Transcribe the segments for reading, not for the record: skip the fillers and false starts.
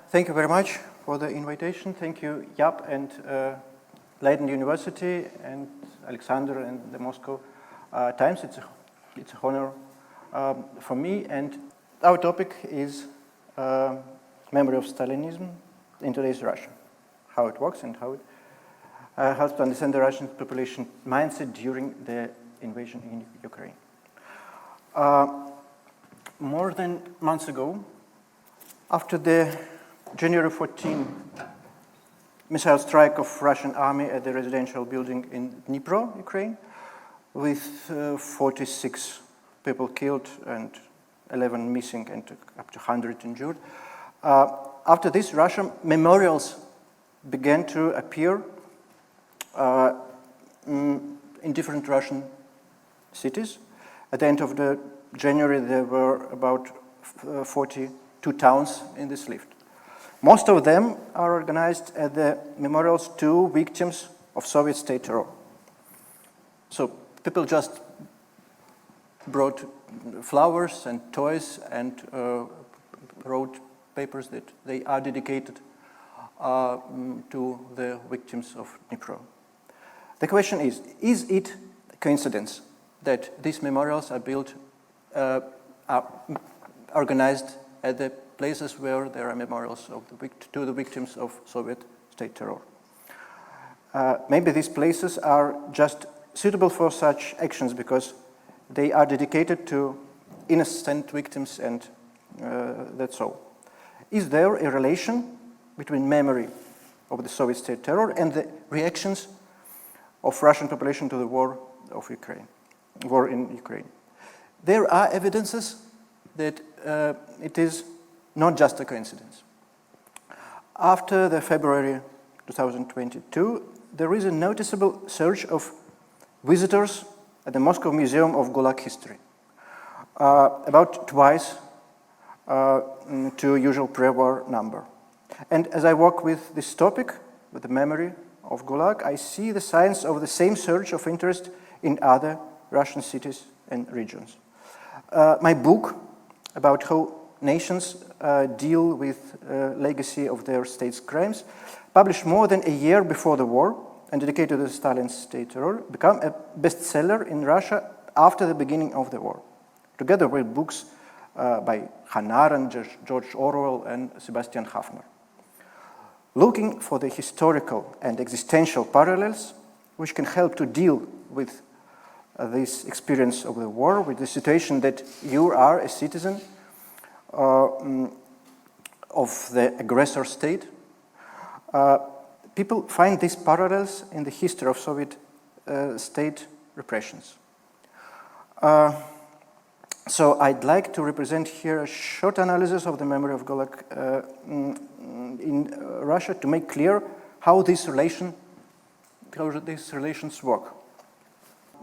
Thank you very much for the invitation. Thank you, Jaap and Leiden University and Alexander and the Moscow Times. It's an honor for me. And our topic is memory of Stalinism in today's Russia, how it works and how it helps to understand the Russian population mindset during the invasion in Ukraine. More than months ago, after the January 14 missile strike of Russian army at the residential building in Dnipro, Ukraine, with 46 people killed and 11 missing and up to 100 injured. After this, Russian memorials began to appear in different Russian cities. At the end of the January, there were about 42 towns in this list. Most of them are organized at the memorials to victims of Soviet state terror. So people just brought flowers and toys and wrote papers that they are dedicated to the victims of Dnipro. The question is it a coincidence that these memorials are built, are organized at the places where there are memorials of to the victims of Soviet state terror? Maybe these places are just suitable for such actions because they are dedicated to innocent victims and that's all. Is there a relation between memory of the Soviet state terror and the reactions of Russian population to the war in Ukraine? There are evidences that it is not just a coincidence. After the February 2022, there is a noticeable surge of visitors at the Moscow Museum of Gulag History, about twice to usual pre-war number. And as I work with this topic, with the memory of Gulag, I see the signs of the same surge of interest in other Russian cities and regions. My book about how nations deal with legacy of their state's crimes, published more than a year before the war and dedicated to the Stalin state terror, became a bestseller in Russia after the beginning of the war, together with books by Hannah Arendt, George Orwell, and Sebastian Haffner. Looking for the historical and existential parallels which can help to deal with this experience of the war, with the situation that you are a citizen of the aggressor state, people find these parallels in the history of Soviet state repressions. So I'd like to represent here a short analysis of the memory of Gulag in Russia to make clear how these relations work.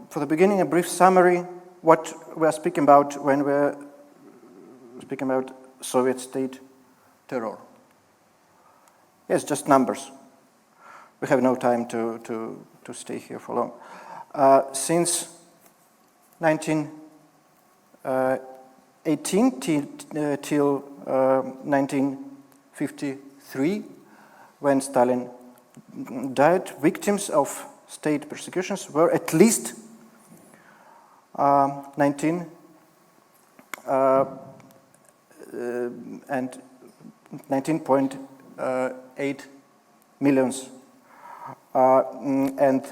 For the beginning, a brief summary what we are speaking about when we're speaking about Soviet state terror. Yes, just numbers. We have no time to stay here for long. Since 1918 till 1953, when Stalin died, victims of state persecutions were at least 19.8 millions, and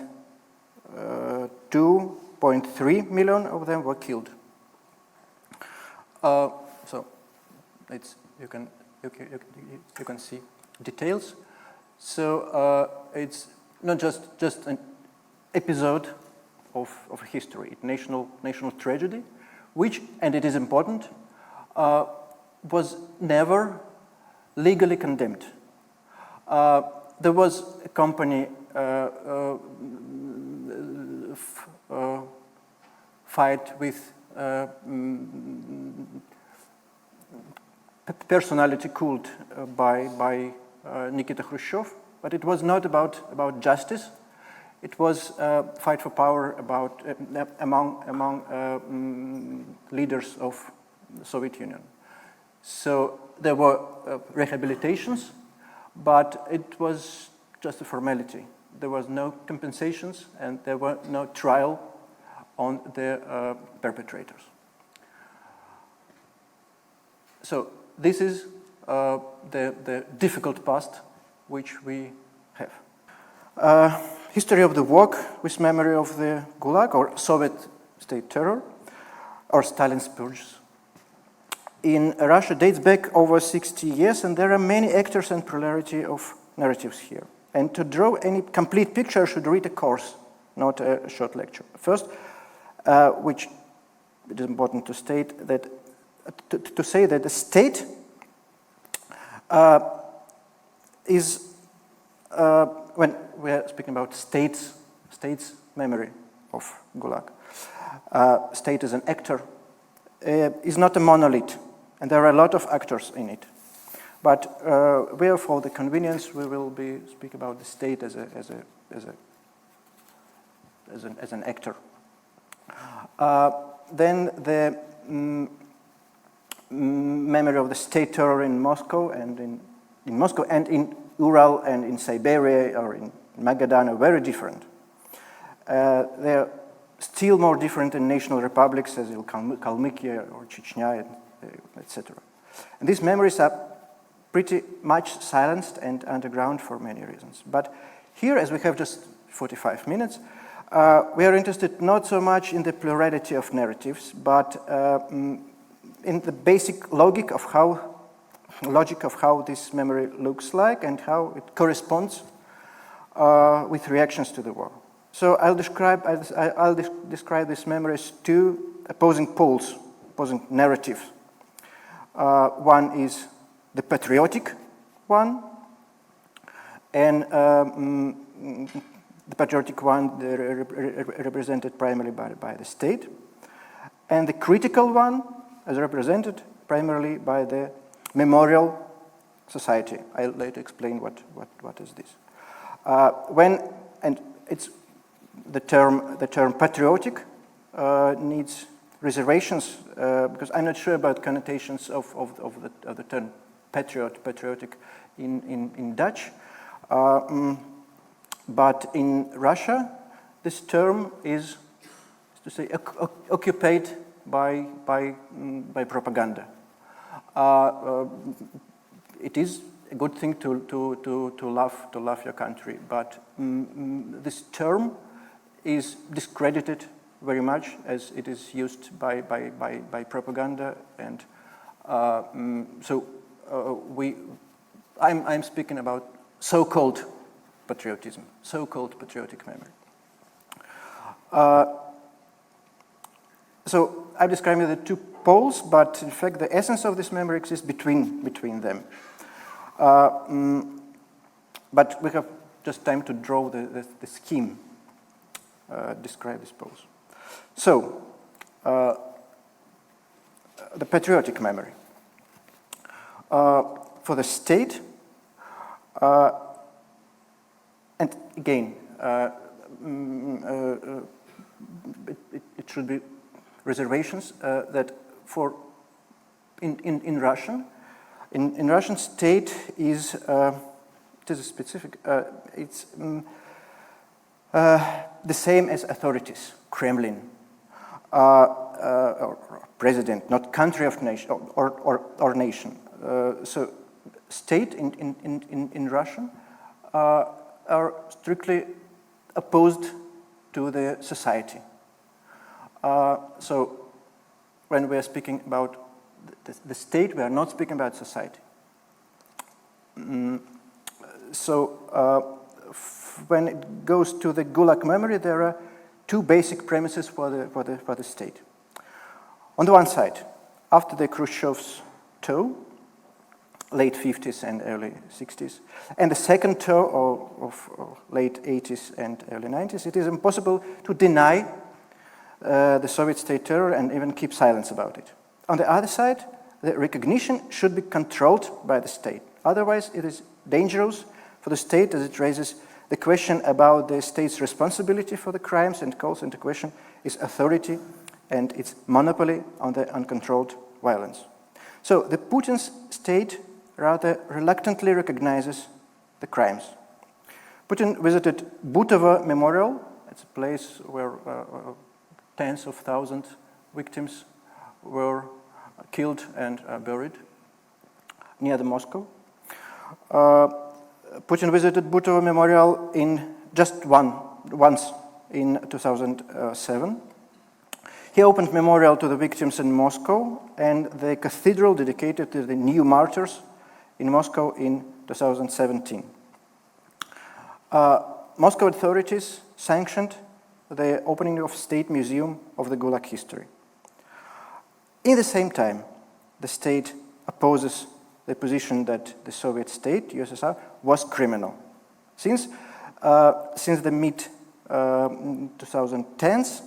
2.3 million of them were killed. So you can see details. So it's not just an episode of history, it's national tragedy, which, and it is important, was never legally condemned. There was a company fight with personality cult by Nikita Khrushchev, but it was not about justice. It was a fight for power among leaders of the Soviet Union. So there were rehabilitations, but it was just a formality. There was no compensations and there were no trial on the perpetrators. So this is the difficult past which we have. History of the work with memory of the Gulag, or Soviet state terror, or Stalin's purges, in Russia dates back over 60 years, and there are many actors and plurality of narratives here. And to draw any complete picture, I should read a course, not a short lecture. First, which it is important to state that to say that the state is when we are speaking about states memory of Gulag. State as an actor is not a monolith, and there are a lot of actors in it. But where, for the convenience, we will speak about the state as an actor. Then the memory of the state terror in Moscow and in Moscow and in Ural and in Siberia or in Magadan are very different. They are still more different in national republics as in Kalmykia or Chechnya, etc. And these memories are pretty much silenced and underground for many reasons. But here, as we have just 45 minutes, we are interested not so much in the plurality of narratives, but in the basic logic of how this memory looks like and how it corresponds with reactions to the war. So I'll describe this memory as two opposing poles, opposing narratives. One is the patriotic one, and the patriotic one represented primarily by the state, and the critical one is represented primarily by the memorial society. I'll later explain what is this. And it's the term patriotic needs reservations because I'm not sure about connotations of the term patriotic in Dutch. But in Russia, this term is, to say, occupied by propaganda. It is a good thing to love your country, but this term is discredited very much as it is used by propaganda, and so I'm speaking about so-called patriotism, so-called patriotic memory. So I'm describing the two poles, but in fact the essence of this memory exists between them. But we have just time to draw the scheme, describe these poles. So, the patriotic memory. For the state, and again, it should be reservations that for in Russian, in Russian state is it is a specific. It's the same as authorities, Kremlin, or president, not country of nation or nation. So state in Russian are strictly opposed to the society. So when we are speaking about the state, we are not speaking about society. So when it goes to the Gulag memory, there are two basic premises for the state. On the one side, after the Khrushchev's toe, late 50s and early 60s, and the second toe of late 80s and early 90s, it is impossible to deny the Soviet state terror and even keep silence about it. On the other side, the recognition should be controlled by the state. Otherwise, it is dangerous for the state as it raises the question about the state's responsibility for the crimes and calls into question its authority and its monopoly on the uncontrolled violence. So the Putin's state rather reluctantly recognizes the crimes. Putin visited Butovo Memorial. It's a place where tens of thousands of victims were killed and buried near the Moscow. Putin visited Butovo Memorial in just once in 2007. He opened memorial to the victims in Moscow and the cathedral dedicated to the new martyrs in Moscow in 2017. Moscow authorities sanctioned the opening of State Museum of the Gulag history. In the same time, the state opposes the position that the Soviet state, USSR, was criminal. Since the mid-2010s,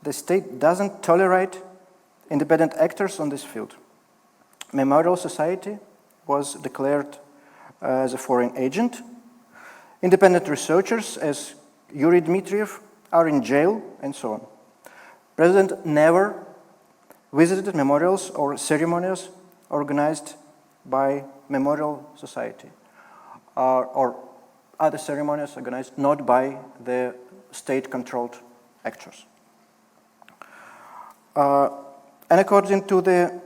the state doesn't tolerate independent actors on this field. Memorial Society was declared as a foreign agent. Independent researchers, as Yuri Dmitriev, are in jail, and so on. President never visited memorials or ceremonies organized by Memorial Society or other ceremonies organized not by the state-controlled actors. And according to the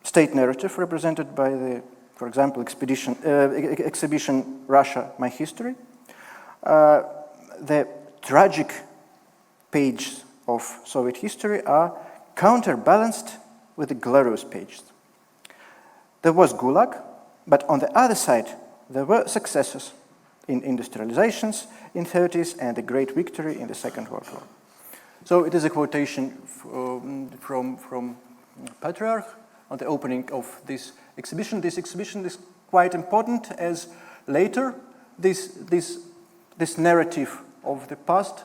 state narrative represented by the, for example, exhibition Russia, My History, the tragic pages of Soviet history are counterbalanced with the glorious pages. There was Gulag, but on the other side, there were successes in industrializations in 30s and a great victory in the Second World War. So it is a quotation from Patriotic on the opening of this exhibition. This exhibition is quite important as later this narrative of the past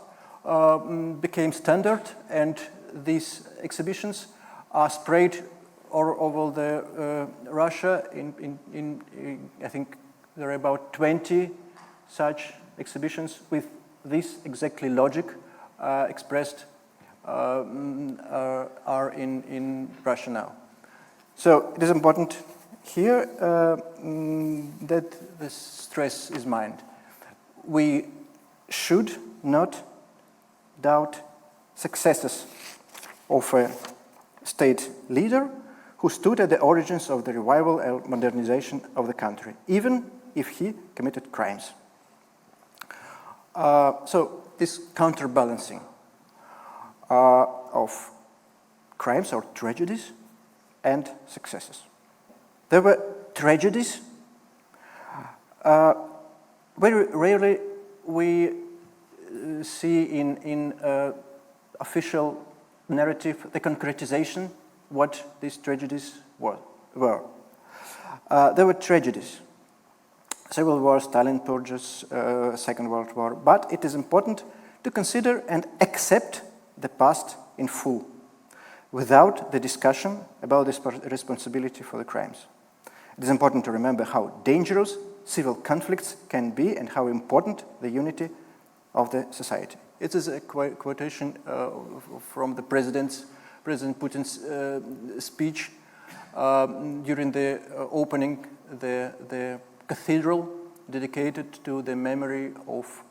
became standard, and these exhibitions are spread all over the Russia. I think there are about 20 such exhibitions with this exactly logic expressed are in Russia now. So it is important here that the stress is mind. We should not doubt successes of a state leader who stood at the origins of the revival and modernization of the country, even if he committed crimes. So this counterbalancing of crimes or tragedies and successes. There were tragedies. Very rarely we see in official narrative the concretization what these tragedies were. There were tragedies. Civil War, Stalin purges, Second World War, but it is important to consider and accept the past in full, without the discussion about the responsibility for the crimes. It is important to remember how dangerous civil conflicts can be and how important the unity of the society. It is a quotation from the President Putin's speech during the opening the cathedral dedicated to the memory of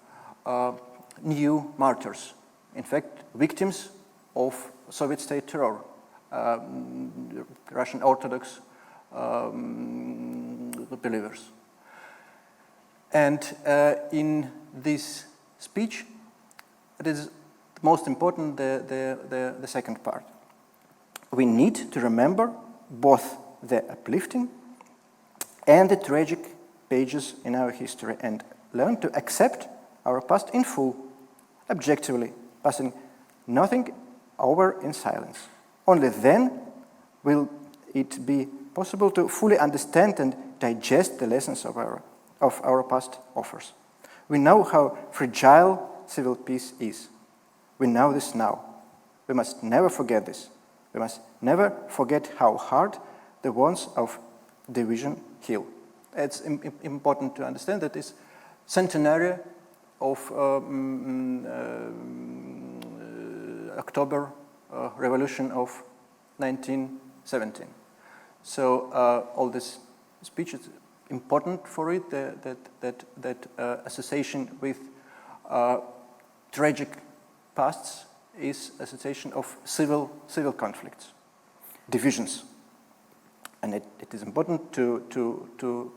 new martyrs, in fact, victims of Soviet state terror, Russian Orthodox believers. And in this speech, it is most important the second part. We need to remember both the uplifting and the tragic pages in our history and learn to accept our past in full, objectively, passing nothing over in silence. Only then will it be possible to fully understand and digest the lessons of our past offers. We know how fragile civil peace is. We know this now. We must never forget this. We must never forget how hard the wounds of division heal. It's important to understand that this centenary of October Revolution of 1917. So all this speech is important for it, that association with tragic pasts is association of civil conflicts, divisions. And it is important to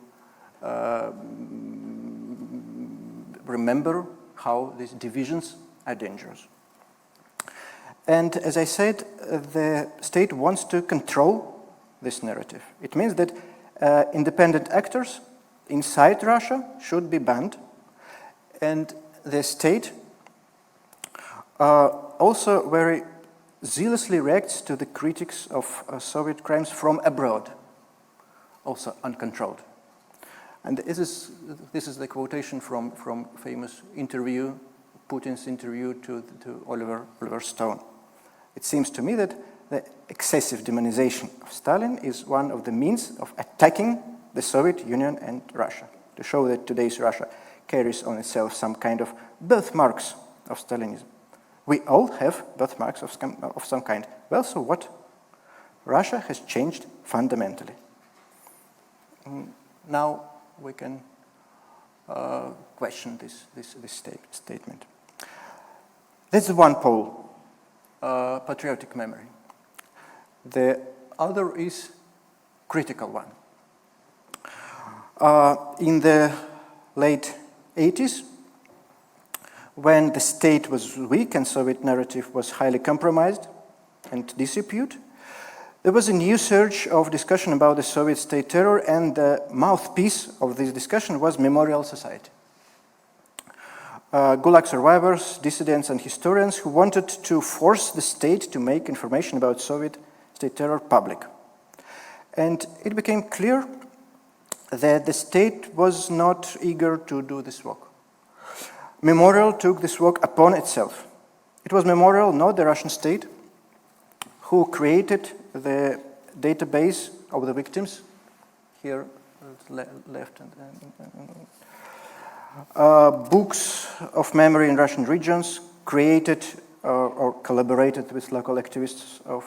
remember how these divisions are dangerous. And as I said, the state wants to control this narrative. It means that independent actors inside Russia should be banned, and the state also very zealously reacts to the critics of Soviet crimes from abroad, also uncontrolled. And this is the quotation from famous interview, Putin's interview to Oliver Stone. It seems to me that the excessive demonization of Stalin is one of the means of attacking the Soviet Union and Russia, to show that today's Russia carries on itself some kind of birthmarks of Stalinism. We all have birthmarks of some kind. Well, so what? Russia has changed fundamentally. Now we can question this statement. That's one pole, patriotic memory. The other is critical one. In the late 80s, when the state was weak and Soviet narrative was highly compromised and disrepute, there was a new surge of discussion about the Soviet state terror, and the mouthpiece of this discussion was Memorial Society. Gulag survivors, dissidents, and historians who wanted to force the state to make information about Soviet state terror public. And it became clear that the state was not eager to do this work. Memorial took this work upon itself. It was Memorial, not the Russian state, who created the database of the victims. Here, left. Books of memory in Russian regions, created or collaborated with local activists of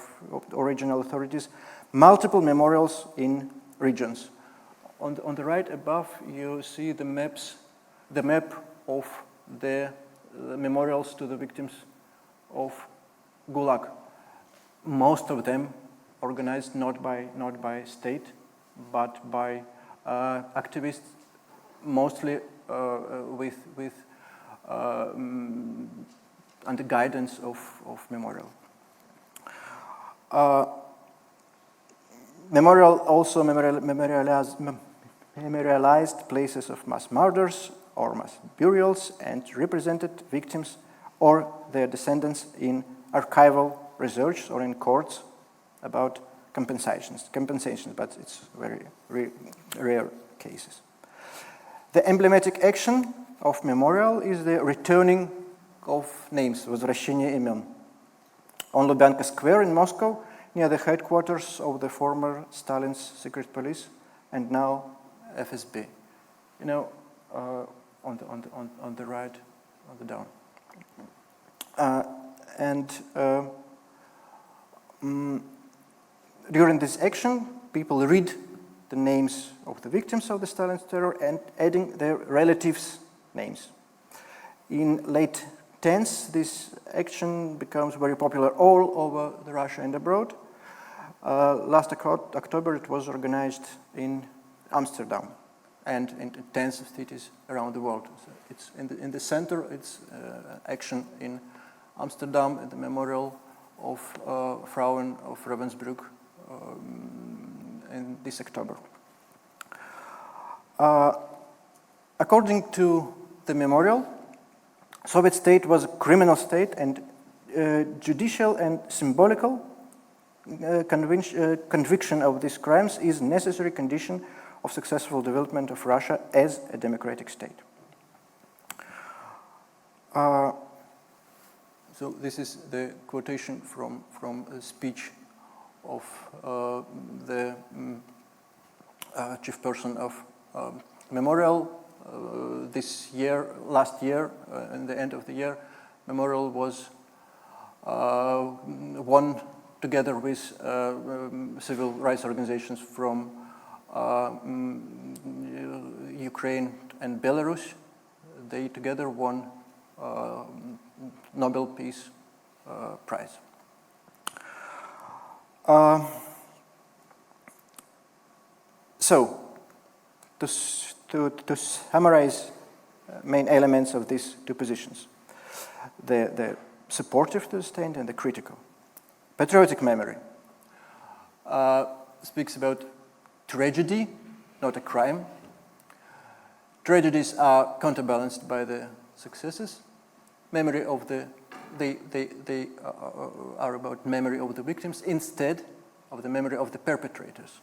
the original authorities, multiple memorials in regions. On the right above, you see the map of the memorials to the victims of Gulag. Most of them organized not by state, but by activists, mostly with under guidance of Memorial. Memorial also memorialized places of mass murders or mass burials and represented victims or their descendants in archival research or in courts about compensations, but it's very rare cases. The emblematic action of Memorial is the returning of names, возвращение имен, on Lubyanka Square in Moscow, near the headquarters of the former Stalin's secret police and now FSB. You know, on the right, on the down. During this action, people read the names of the victims of the Stalin's terror and adding their relatives' names. In late 10s, this action becomes very popular all over Russia and abroad. Last October, it was organized in Amsterdam and in tens of cities around the world. So it's in the center. It's action in Amsterdam at the memorial of Frauen of Ravensbrück in this October. According to the memorial, Soviet state was a criminal state, and judicial and symbolical conviction of these crimes is a necessary condition of successful development of Russia as a democratic state. So this is the quotation from a speech of the chief person of Memorial. Last year, in the end of the year, Memorial was won together with civil rights organizations from Ukraine and Belarus, they together won Nobel Peace Prize. So, to summarize main elements of these two positions, the supportive to the state and the critical. Patriotic memory speaks about tragedy, not a crime. Tragedies are counterbalanced by the successes. Memory of they are about memory of the victims instead of the memory of the perpetrators.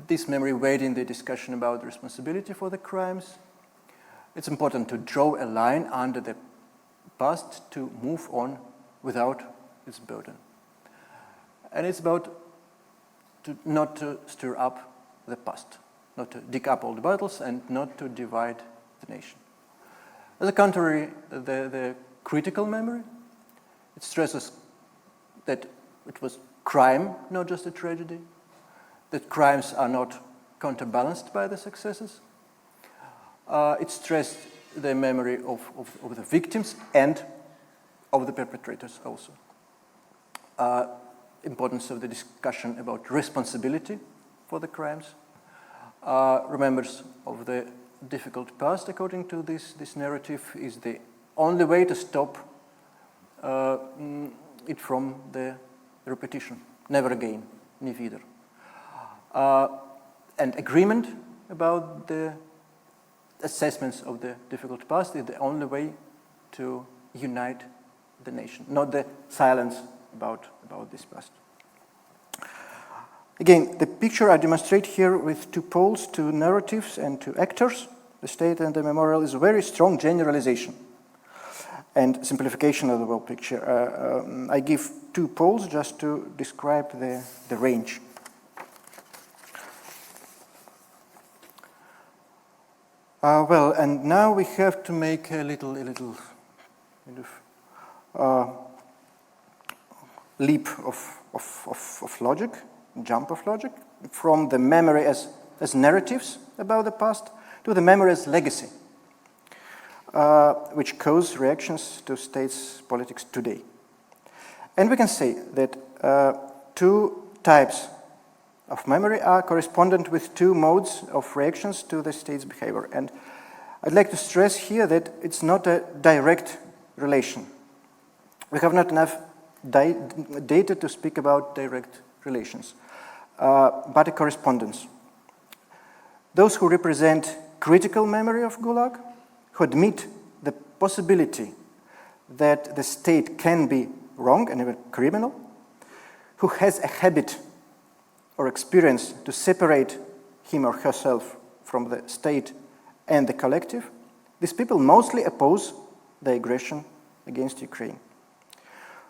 This memory weighed in the discussion about responsibility for the crimes. It's important to draw a line under the past to move on without its burden. And it's about not to stir up the past, not to dig up old battles and not to divide the nation. On the contrary, the critical memory, it stresses that it was crime, not just a tragedy, that crimes are not counterbalanced by the successes. It stressed the memory of the victims and of the perpetrators also. Importance of the discussion about responsibility for the crimes. Remembers of the difficult past, according to this narrative, is the only way to stop it from the repetition. Never again, nie wieder. And agreement about the assessments of the difficult past is the only way to unite the nation, not the silence about this past. Again, the picture I demonstrate here with two poles, two narratives, and two actors, the state and the memorial, is a very strong generalization and simplification of the whole picture. I give two poles just to describe the range. Well, and now we have to make a little kind of leap of logic, jump of logic, from the memory as narratives about the past to the memory as legacy, which cause reactions to states' politics today. And we can say that two types of memory are correspondent with two modes of reactions to the state's behavior. And I'd like to stress here that it's not a direct relation. We have not enough data to speak about direct relations, but a correspondence. Those who represent critical memory of Gulag, who admit the possibility that the state can be wrong and even criminal, who has a habit or experience to separate him or herself from the state and the collective, these people mostly oppose the aggression against Ukraine.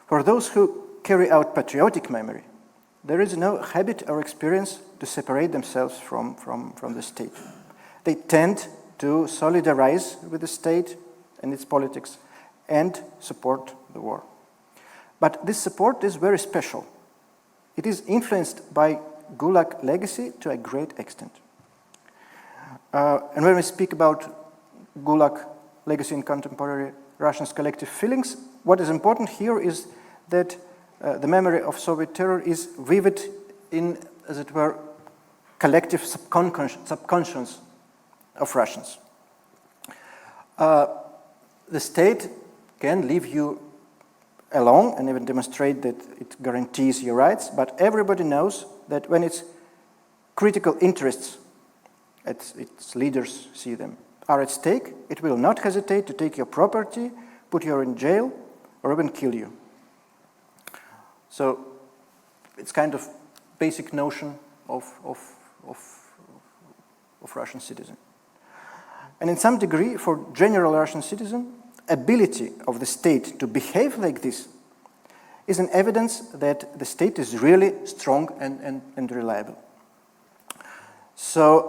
For those who carry out patriotic memory, there is no habit or experience to separate themselves from the state. They tend to solidarize with the state and its politics and support the war. But this support is very special. It is influenced by Gulag legacy to a great extent. And when we speak about Gulag legacy in contemporary Russians' collective feelings, what is important here is that the memory of Soviet terror is vivid in, as it were, collective subconscious of Russians. The state can leave you alone and even demonstrate that it guarantees your rights, but everybody knows that when its critical interests, its leaders see them, are at stake, it will not hesitate to take your property, put you in jail, or even kill you. So it's kind of basic notion of Russian citizen. And in some degree, for general Russian citizen, ability of the state to behave like this is an evidence that the state is really strong and reliable. So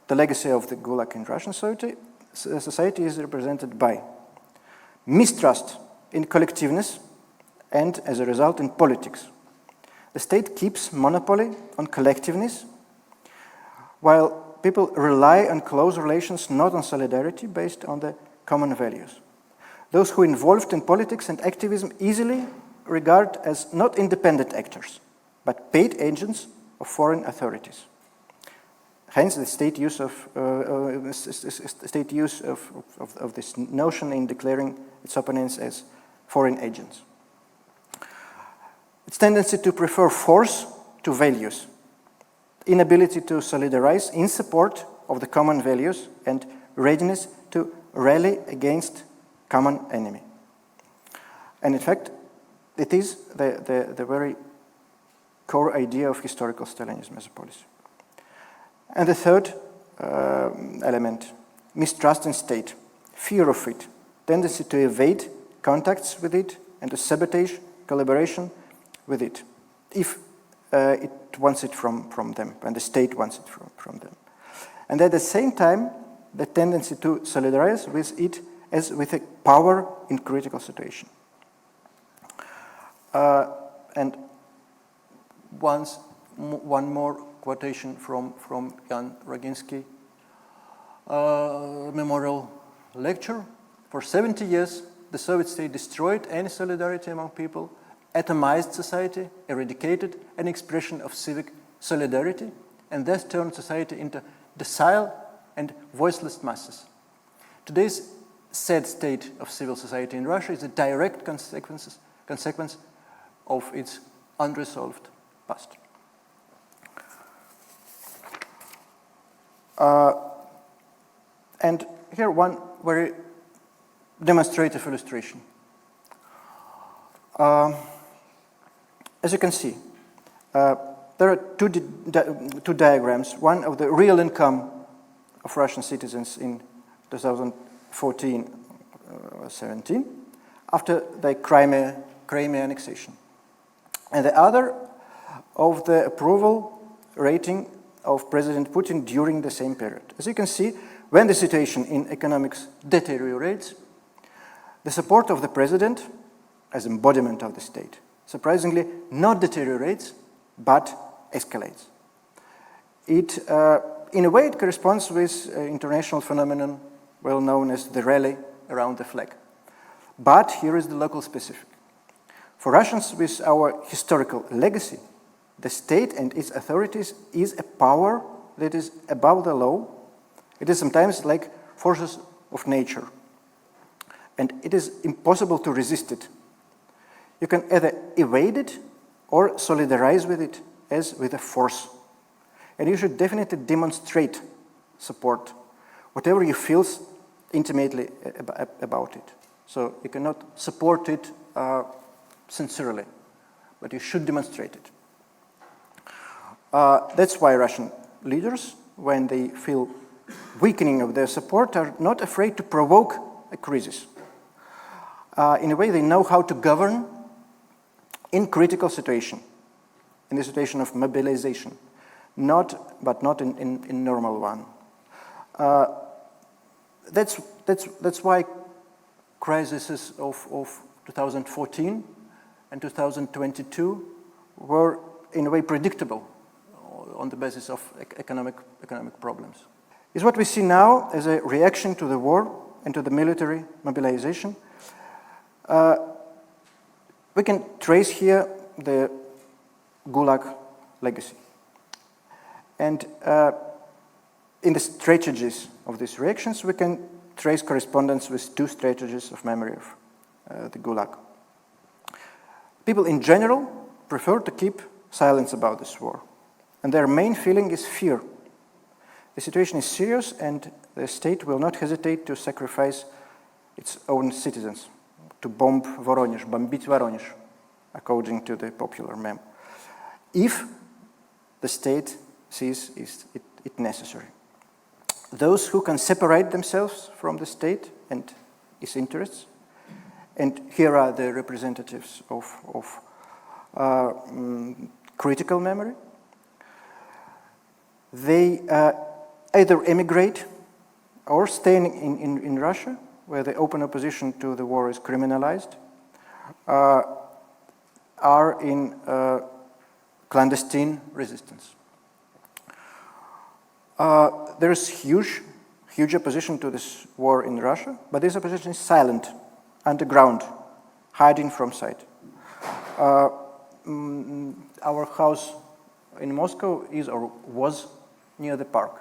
the legacy of the Gulag in Russian society is represented by mistrust in collectiveness and, as a result, in politics. The state keeps monopoly on collectiveness, while people rely on close relations, not on solidarity, based on the common values. Those who involved in politics and activism easily regard as not independent actors, but paid agents of foreign authorities. Hence, the state use of this notion in declaring its opponents as foreign agents. Its tendency to prefer force to values, inability to solidarize in support of the common values, and readiness to rally against common enemy. And in fact, it is the very core idea of historical Stalinism as a policy. And the third element, mistrust in state, fear of it, tendency to evade contacts with it and to sabotage collaboration with it, if it wants it from them, and the state wants it from them. And at the same time, the tendency to solidarize with it as with a power in critical situation. And one more quotation from Jan Roginski memorial lecture. For 70 years, the Soviet state destroyed any solidarity among people, atomized society, eradicated any expression of civic solidarity, and thus turned society into docile and voiceless masses. Today's sad state of civil society in Russia is a direct consequence of its unresolved past. And here one very demonstrative illustration. As you can see, there are two diagrams, one of the real income of Russian citizens in 2014-17 after the Crimea annexation, and the other of the approval rating of President Putin during the same period. As you can see, when the situation in economics deteriorates, the support of the president as embodiment of the state surprisingly not deteriorates but escalates. It, in a way, it corresponds with international phenomenon well known as the rally around the flag. But here is the local specific. For Russians with our historical legacy, the state and its authorities is a power that is above the law. It is sometimes like forces of nature, and it is impossible to resist it. You can either evade it or solidarize with it as with a force. And you should definitely demonstrate support, whatever you feel intimately about it. So you cannot support it sincerely, but you should demonstrate it. That's why Russian leaders, when they feel weakening of their support, are not afraid to provoke a crisis. In a way, they know how to govern in critical situation, in the situation of mobilization, but not in normal one. That's why crises of 2014 and 2022 were in a way predictable on the basis of economic problems. Is what we see now as a reaction to the war and to the military mobilization. We can trace here the Gulag legacy. And in the strategies of these reactions, we can trace correspondence with two strategies of memory of the Gulag. People in general prefer to keep silence about this war, and their main feeling is fear. The situation is serious, and the state will not hesitate to sacrifice its own citizens, to bomb Voronezh, bombить Voronezh, according to the popular meme, if the state sees it necessary. Those who can separate themselves from the state and its interests, and here are the representatives of critical memory, they either emigrate or stay in Russia, where the open opposition to the war is criminalized, are in clandestine resistance. There is huge opposition to this war in Russia, but this opposition is silent, underground, hiding from sight. Our house in Moscow is or was near the park,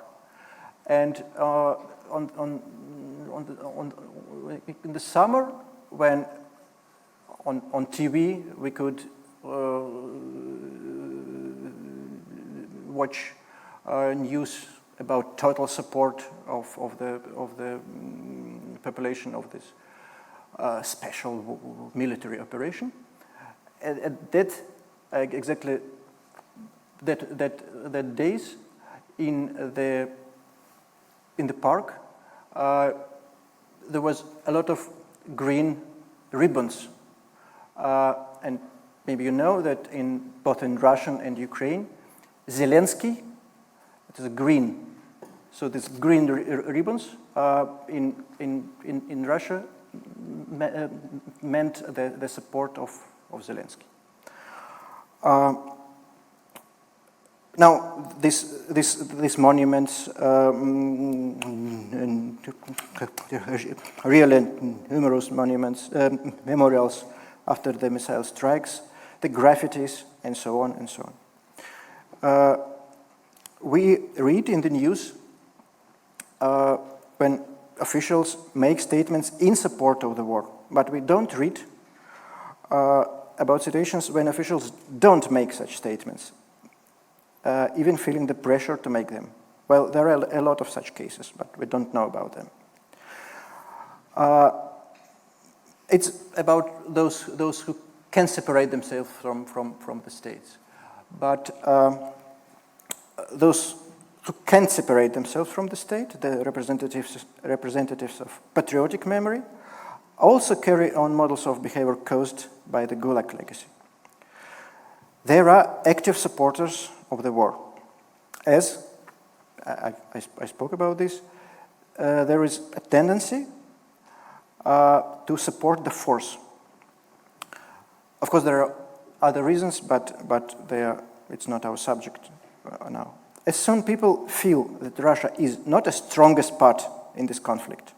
and in the summer, when on TV we could watch news about total support of the population of this special military operation. At that exactly that days in the park there was a lot of green ribbons, and maybe you know that both in Russian and Ukraine, Zelensky, it is green. So these green ribbons in Russia meant the support of Zelensky. Now, these monuments, really numerous monuments, memorials after the missile strikes, the graffitis, and so on and so on. We read in the news when officials make statements in support of the war, but we don't read about situations when officials don't make such statements, even feeling the pressure to make them. Well, there are a lot of such cases, but we don't know about them. It's about those who can separate themselves from the states. But those who can separate themselves from the state, the representatives of patriotic memory, also carry on models of behavior caused by the Gulag legacy. There are active supporters of the war. As I spoke about this, there is a tendency to support the force. Of course, there are other reasons, but it's not our subject now. As soon people feel that Russia is not the strongest part in this conflict,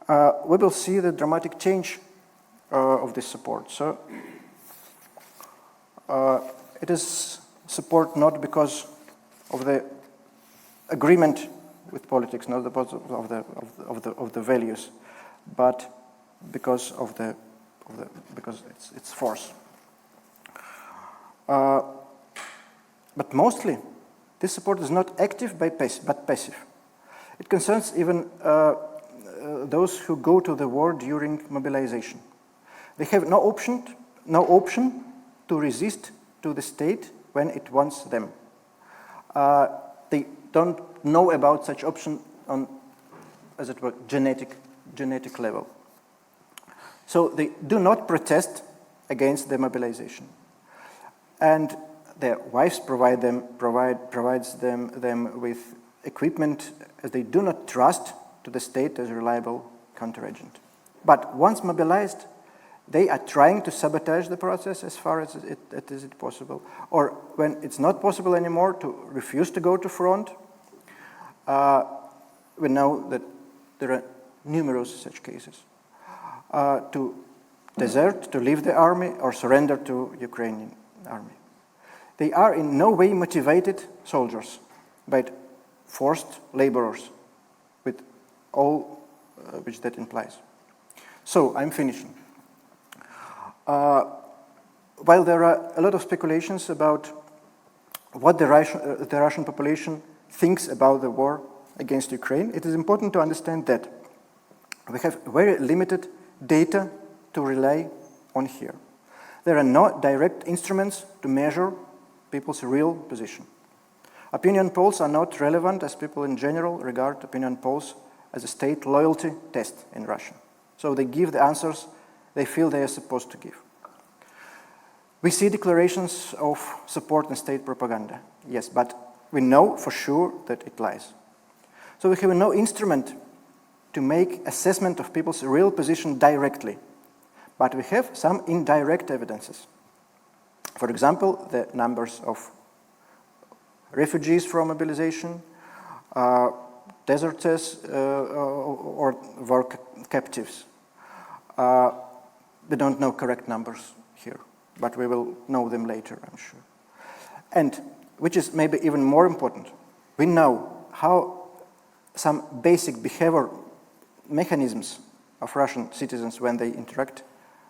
we will see the dramatic change of this support. So it is support not because of the agreement with politics, not because of the values, but because of because it's force. But mostly, this support is not active but passive. It concerns even those who go to the war during mobilization. They have no option to resist to the state when it wants them. They don't know about such option on, as it were, genetic level. So they do not protest against the mobilization, and their wives provides them with equipment as they do not trust to the state as a reliable counteragent. But once mobilized, they are trying to sabotage the process as far as it is possible, or when it's not possible anymore, to refuse to go to front. We know that there are numerous such cases. To desert, to leave the army, or surrender to Ukrainian army. They are in no way motivated soldiers, but forced laborers, with all which that implies. So, I'm finishing. While there are a lot of speculations about what the Russian population thinks about the war against Ukraine, it is important to understand that we have very limited data to rely on here. There are no direct instruments to measure people's real position. Opinion polls are not relevant, as people in general regard opinion polls as a state loyalty test in Russia. So they give the answers they feel they are supposed to give. We see declarations of support in state propaganda, yes, but we know for sure that it lies. So we have no instrument to make assessment of people's real position directly, but we have some indirect evidences. For example, the numbers of refugees from mobilization, deserters or war captives. We don't know correct numbers here, but we will know them later, I'm sure. And, which is maybe even more important, we know how some basic behavior mechanisms of Russian citizens when they interact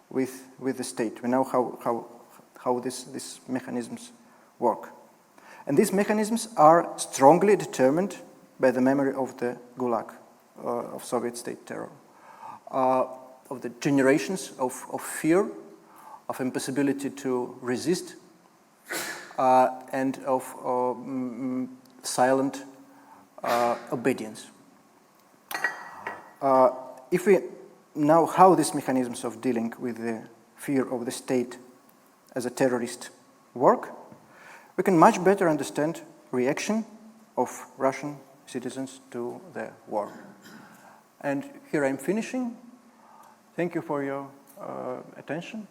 with the state. We know how these mechanisms work. And these mechanisms are strongly determined by the memory of the Gulag, of Soviet state terror, of the generations of fear, of impossibility to resist, and of silent obedience. If we know how these mechanisms of dealing with the fear of the state as a terrorist work, we can much better understand reaction of Russian citizens to the war. And here I'm finishing. Thank you for your attention.